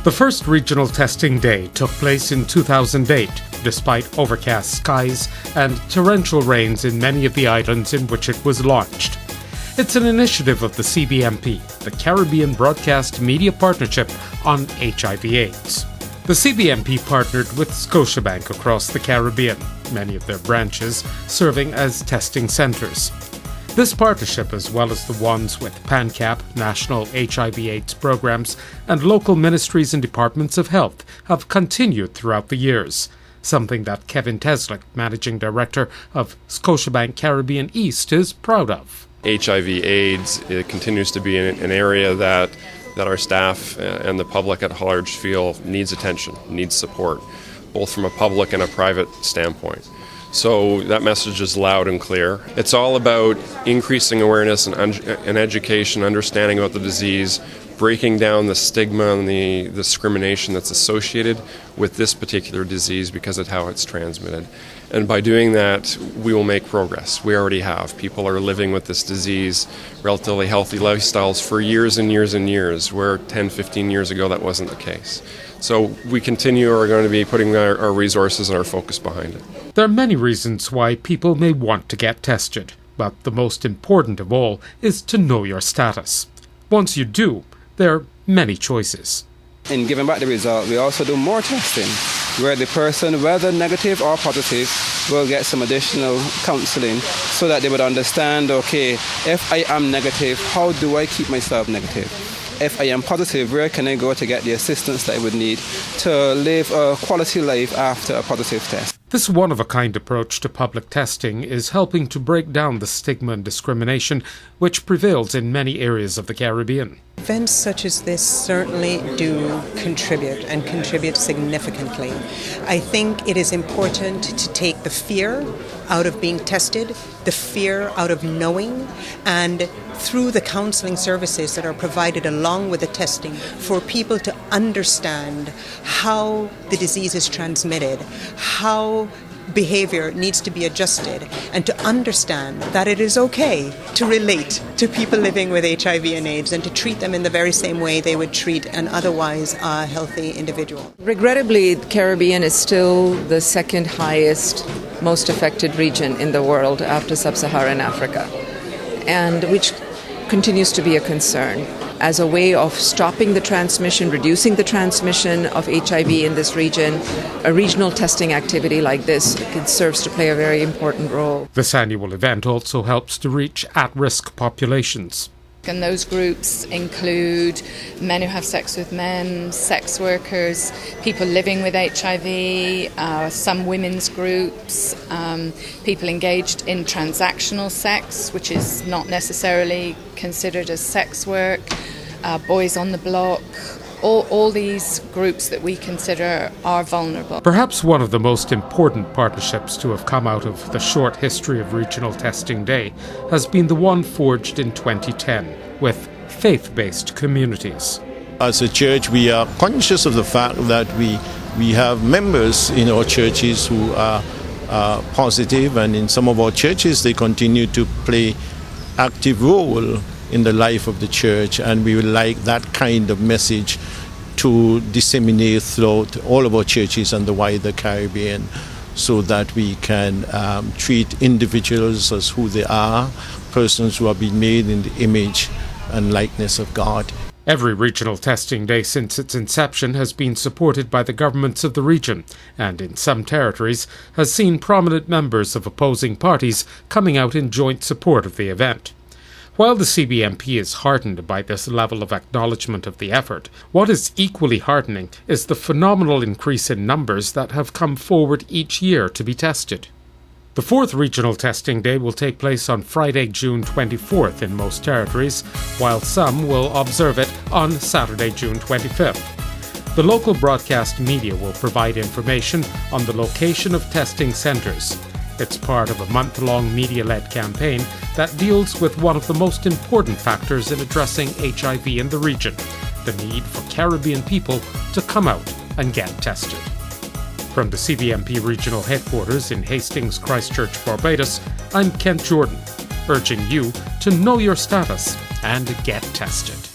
The first regional testing day took place in 2008, despite overcast skies and torrential rains in many of the islands in which it was launched. It's an initiative of the CBMP, the Caribbean Broadcast Media Partnership on HIV/AIDS. The CBMP partnered with Scotiabank across the Caribbean, many of their branches serving as testing centres. This partnership, as well as the ones with PANCAP, National HIV/AIDS programs, and local ministries and departments of health, have continued throughout the years, something that Kevin Teslick, Managing Director of Scotiabank Caribbean East, is proud of. HIV/AIDS, it continues to be an area that our staff and the public at large feel needs attention, needs support, both from a public and a private standpoint. So that message is loud and clear. It's all about increasing awareness and education, understanding about the disease, breaking down the stigma and the discrimination that's associated with this particular disease because of how it's transmitted. And by doing that, we will make progress. We already have. People are living with this disease, relatively healthy lifestyles for years and years and years, where 10, 15 years ago that wasn't the case. So we are going to be putting our resources and our focus behind it. There are many reasons why people may want to get tested, but the most important of all is to know your status. Once you do, there are many choices. In giving back the result, we also do more testing, where the person, whether negative or positive, will get some additional counseling so that they would understand, okay, if I am negative, how do I keep myself negative? If I am positive, where can I go to get the assistance that I would need to live a quality life after a positive test? This one-of-a-kind approach to public testing is helping to break down the stigma and discrimination which prevails in many areas of the Caribbean. Events such as this certainly do contribute, and contribute significantly. I think it is important to take the fear out of being tested, the fear out of knowing, and through the counselling services that are provided along with the testing, for people to understand how the disease is transmitted, how behaviour needs to be adjusted, and to understand that it is okay to relate to people living with HIV and AIDS and to treat them in the very same way they would treat an otherwise healthy individual. Regrettably, the Caribbean is still the second highest, most affected region in the world after sub-Saharan Africa, and which continues to be a concern. As a way of stopping the transmission, reducing the transmission of HIV in this region, a regional testing activity like this serves to play a very important role. This annual event also helps to reach at-risk populations. And those groups include men who have sex with men, sex workers, people living with HIV, some women's groups, people engaged in transactional sex, which is not necessarily considered as sex work, boys on the block. All these groups that we consider are vulnerable. Perhaps one of the most important partnerships to have come out of the short history of Regional Testing Day has been the one forged in 2010 with faith-based communities. As a church, we are conscious of the fact that we have members in our churches who are positive, and in some of our churches they continue to play active role in the life of the church, and we would like that kind of message to disseminate throughout all of our churches and the wider Caribbean, so that we can treat individuals as who they are, persons who have been made in the image and likeness of God. Every Regional Testing Day since its inception has been supported by the governments of the region, and in some territories has seen prominent members of opposing parties coming out in joint support of the event. While the CBMP is heartened by this level of acknowledgement of the effort, what is equally heartening is the phenomenal increase in numbers that have come forward each year to be tested. The fourth Regional Testing Day will take place on Friday, June 24th in most territories, while some will observe it on Saturday, June 25th. The local broadcast media will provide information on the location of testing centres. It's part of a month-long media-led campaign that deals with one of the most important factors in addressing HIV in the region, the need for Caribbean people to come out and get tested. From the CBMP regional headquarters in Hastings, Christchurch, Barbados, I'm Kent Jordan, urging you to know your status and get tested.